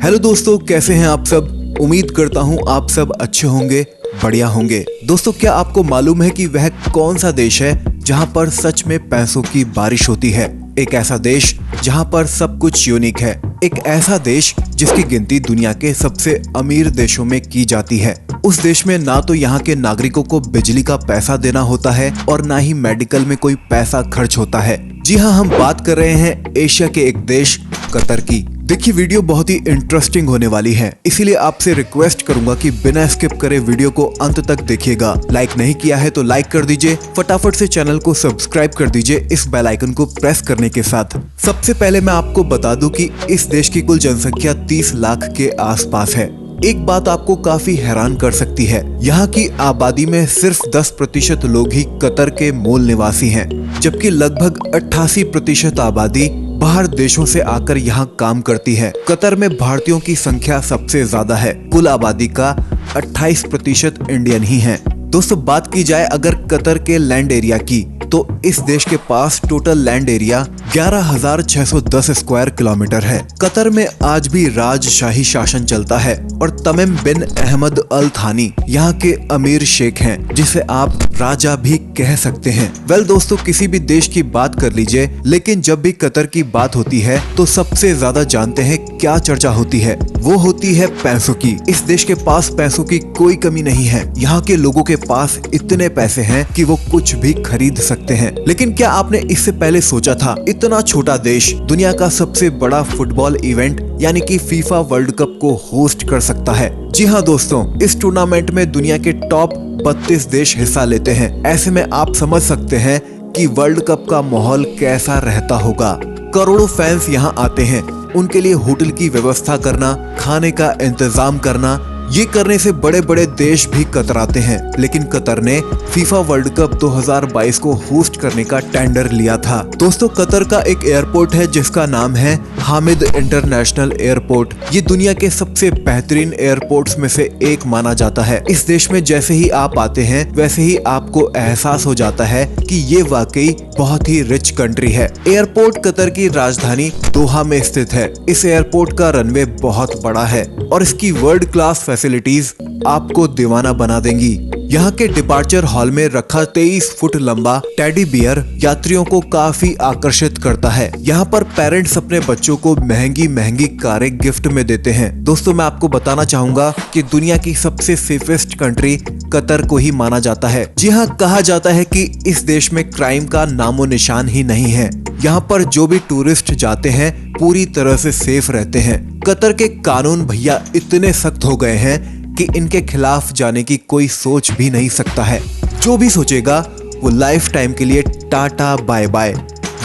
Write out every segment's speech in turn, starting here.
Hello दोस्तों, कैसे हैं आप सब। उम्मीद करता हूं आप सब अच्छे होंगे, बढ़िया होंगे। दोस्तों, क्या आपको मालूम है कि वह कौन सा देश है जहां पर सच में पैसों की बारिश होती है। एक ऐसा देश जहां पर सब कुछ यूनिक है। एक ऐसा देश जिसकी गिनती दुनिया के सबसे अमीर देशों में की जाती है। उस देश में ना तो यहाँ के नागरिकों को बिजली का पैसा देना होता है और ना ही मेडिकल में कोई पैसा खर्च होता है। जी हाँ, हम बात कर रहे हैं एशिया के एक देश कतर की। देखिए, वीडियो बहुत ही इंटरेस्टिंग होने वाली है, इसीलिए आपसे रिक्वेस्ट करूंगा कि बिना स्किप करे वीडियो को अंत तक देखिएगा। लाइक नहीं किया है तो लाइक कर दीजिए, फटाफट से चैनल को सब्सक्राइब कर दीजिए इस बेल आइकन को प्रेस करने के साथ। सबसे पहले मैं आपको बता दूं कि इस देश की कुल जनसंख्या 30 लाख के आसपास है। एक बात आपको काफी हैरान कर सकती है, यहाँ की आबादी में सिर्फ 10% लोग ही कतर के मूल निवासी हैं, जबकि लगभग 88% आबादी बाहर देशों से आकर यहाँ काम करती है। कतर में भारतीयों की संख्या सबसे ज्यादा है, कुल आबादी का 28% इंडियन ही हैं। दोस्तों, बात की जाए अगर कतर के लैंड एरिया की, तो इस देश के पास total land area 11,610 square kilometre है। कतर में आज भी राजशाही शासन चलता है और तमीम बिन अहमद अल थानी यहाँ के अमीर शेख हैं, जिसे आप राजा भी कह सकते हैं। वेल दोस्तों, किसी भी देश की बात कर लीजिए, लेकिन जब भी कतर की बात होती है तो सबसे ज्यादा जानते हैं क्या चर्चा होती है, वो होती है पैसों की। इस देश के पास पैसों की कोई कमी नहीं है। यहाँ के लोगों के पास इतने पैसे हैं कि वो कुछ भी खरीद सकते हैं। लेकिन क्या आपने इससे पहले सोचा था इतना छोटा देश दुनिया का सबसे बड़ा फुटबॉल इवेंट यानी कि फीफा वर्ल्ड कप को होस्ट कर सकता है? जी हाँ दोस्तों, इस टूर्नामेंट में दुनिया के टॉप 32 देश हिस्सा लेते हैं। ऐसे में आप समझ सकते हैं कि वर्ल्ड कप का माहौल कैसा रहता होगा। करोड़ों फैंस यहाँ आते हैं, उनके लिए होटल की व्यवस्था करना, खाने का इंतजाम करना, ये करने से बड़े बड़े देश भी कतराते हैं। लेकिन कतर ने फीफा वर्ल्ड कप 2022 को होस्ट करने का टेंडर लिया था। दोस्तों, कतर का एक एयरपोर्ट है जिसका नाम है हामिद इंटरनेशनल एयरपोर्ट। ये दुनिया के सबसे बेहतरीन एयरपोर्ट्स में से एक माना जाता है। इस देश में जैसे ही आप आते हैं वैसे ही आपको एहसास हो जाता है कि ये वाकई बहुत ही रिच कंट्री है। एयरपोर्ट कतर की राजधानी दोहा में स्थित है। इस एयरपोर्ट का रनवे बहुत बड़ा है और इसकी वर्ल्ड क्लास फैसिलिटीज आपको दीवाना बना देंगी। यहाँ के डिपार्चर हॉल में रखा 23 फुट लंबा टेडी बियर यात्रियों को काफी आकर्षित करता है। यहाँ पर पेरेंट्स अपने बच्चों को महंगी महंगी कारें गिफ्ट में देते हैं। दोस्तों, मैं आपको बताना चाहूंगा कि दुनिया की सबसे सेफेस्ट कंट्री कतर को ही माना जाता है। जी हाँ, कहा जाता है कि इस देश में क्राइम का नामो निशान ही नहीं है। यहाँ पर जो भी टूरिस्ट जाते हैं पूरी तरह से सेफ रहते हैं। कतर के कानून भैया इतने सख्त हो गए हैं कि इनके खिलाफ जाने की कोई सोच भी नहीं सकता है। जो भी सोचेगा वो लाइफ टाइम के लिए टाटा बाय बाय।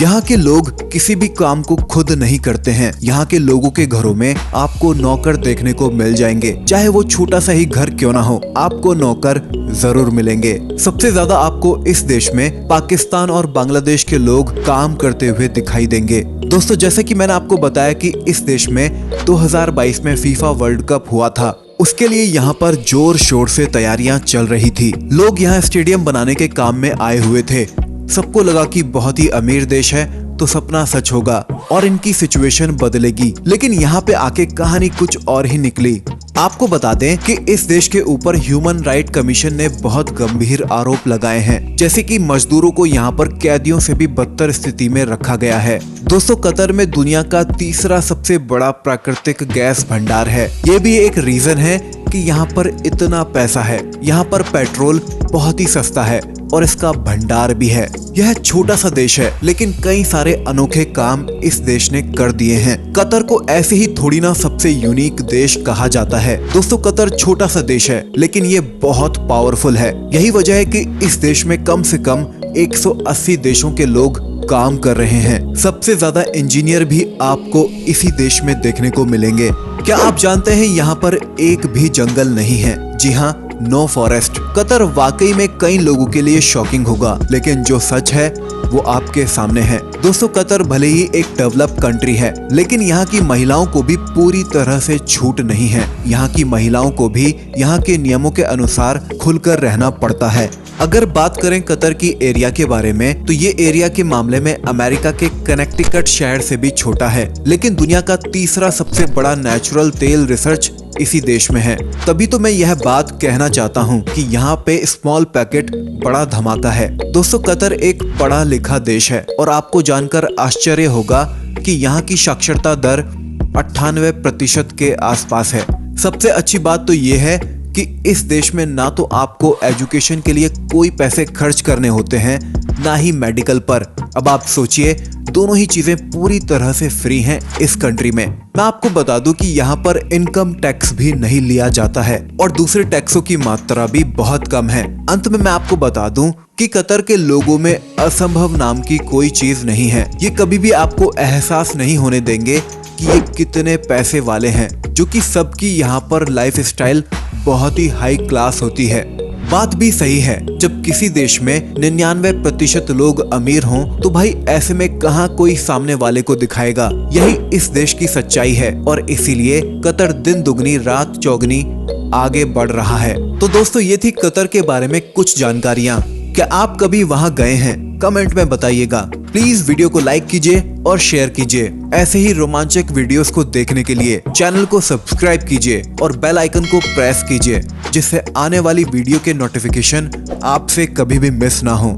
यहाँ के लोग किसी भी काम को खुद नहीं करते हैं। यहाँ के लोगों के घरों में आपको नौकर देखने को मिल जाएंगे, चाहे वो छोटा सा ही घर क्यों ना हो, आपको नौकर जरूर मिलेंगे। सबसे ज्यादा आपको इस देश में पाकिस्तान और बांग्लादेश के लोग काम करते हुए दिखाई देंगे। दोस्तों, जैसे कि मैंने आपको बताया कि इस देश में 2022 में फीफा वर्ल्ड कप हुआ था, उसके लिए यहाँ पर जोर शोर से तैयारियां चल रही थी। लोग यहाँ स्टेडियम बनाने के काम में आए हुए थे। सबको लगा कि बहुत ही अमीर देश है तो सपना सच होगा और इनकी सिचुएशन बदलेगी। लेकिन यहाँ पे आके कहानी कुछ और ही निकली। आपको बता दें कि इस देश के ऊपर ह्यूमन राइट कमीशन ने बहुत गंभीर आरोप लगाए हैं, जैसे कि मजदूरों को यहाँ पर कैदियों से भी बदतर स्थिति में रखा गया है। दोस्तों, कतर में दुनिया का तीसरा सबसे बड़ा प्राकृतिक गैस भंडार है। ये भी एक रीजन है कि यहाँ पर इतना पैसा है। यहाँ पर पेट्रोल बहुत ही सस्ता है और इसका भंडार भी है। यह छोटा सा देश है लेकिन कई सारे अनोखे काम इस देश ने कर दिए हैं। कतर को ऐसे ही थोड़ी ना सबसे यूनिक देश कहा जाता है। दोस्तों, कतर छोटा सा देश है लेकिन ये बहुत पावरफुल है। यही वजह है कि इस देश में कम से कम 180 देशों के लोग काम कर रहे हैं। सबसे ज्यादा इंजीनियर भी आपको इसी देश में देखने को मिलेंगे। क्या आप जानते हैं यहाँ पर एक भी जंगल नहीं है? जी हाँ, नो फॉरेस्ट। कतर वाकई में कई लोगों के लिए शॉकिंग होगा, लेकिन जो सच है वो आपके सामने है। दोस्तों, कतर भले ही एक डेवलप कंट्री है, लेकिन यहाँ की महिलाओं को भी पूरी तरह से छूट नहीं है। यहाँ की महिलाओं को भी यहाँ के नियमों के अनुसार खुलकर रहना पड़ता है। अगर बात करें कतर की एरिया के बारे में, तो ये एरिया के मामले में अमेरिका के कनेक्टिकट शहर से भी छोटा है, लेकिन दुनिया का तीसरा सबसे बड़ा नेचुरल तेल रिसर्च इसी देश में है। तभी तो मैं यह बात कहना चाहता हूँ कि यहाँ पे स्मॉल पैकेट बड़ा धमाका है। दोस्तों, कतर एक पढ़ा लिखा देश है और आपको जानकर आश्चर्य होगा कि यहाँ की साक्षरता दर 98% के आसपास है। सबसे अच्छी बात तो ये है कि इस देश में ना तो आपको एजुकेशन के लिए कोई पैसे खर्च करने होते हैं, ना ही मेडिकल पर। अब आप सोचिए, दोनों ही चीजें पूरी तरह से फ्री हैं इस कंट्री में। मैं आपको बता दूं कि यहाँ पर इनकम टैक्स भी नहीं लिया जाता है और दूसरे टैक्सों की मात्रा भी बहुत कम है। अंत में मैं आपको बता दूं कि कतर के लोगों में असंभव नाम की कोई चीज नहीं है। ये कभी भी आपको एहसास नहीं होने देंगे कि ये कितने पैसे वाले हैं, जो कि सबकी यहाँ पर लाइफ स्टाइल बहुत ही हाई क्लास होती है। बात भी सही है, जब किसी देश में 99% लोग अमीर हों तो भाई ऐसे में कहाँ कोई सामने वाले को दिखाएगा। यही इस देश की सच्चाई है और इसीलिए कतर दिन दुगनी रात चौगनी आगे बढ़ रहा है। तो दोस्तों, ये थी कतर के बारे में कुछ जानकारियाँ। क्या आप कभी वहां गए हैं? कमेंट में बताइएगा। प्लीज वीडियो को लाइक कीजिए और शेयर कीजिए। ऐसे ही रोमांचक वीडियोस को देखने के लिए चैनल को सब्सक्राइब कीजिए और बेल आइकन को प्रेस कीजिए, जिससे आने वाली वीडियो के नोटिफिकेशन आपसे कभी भी मिस ना हो।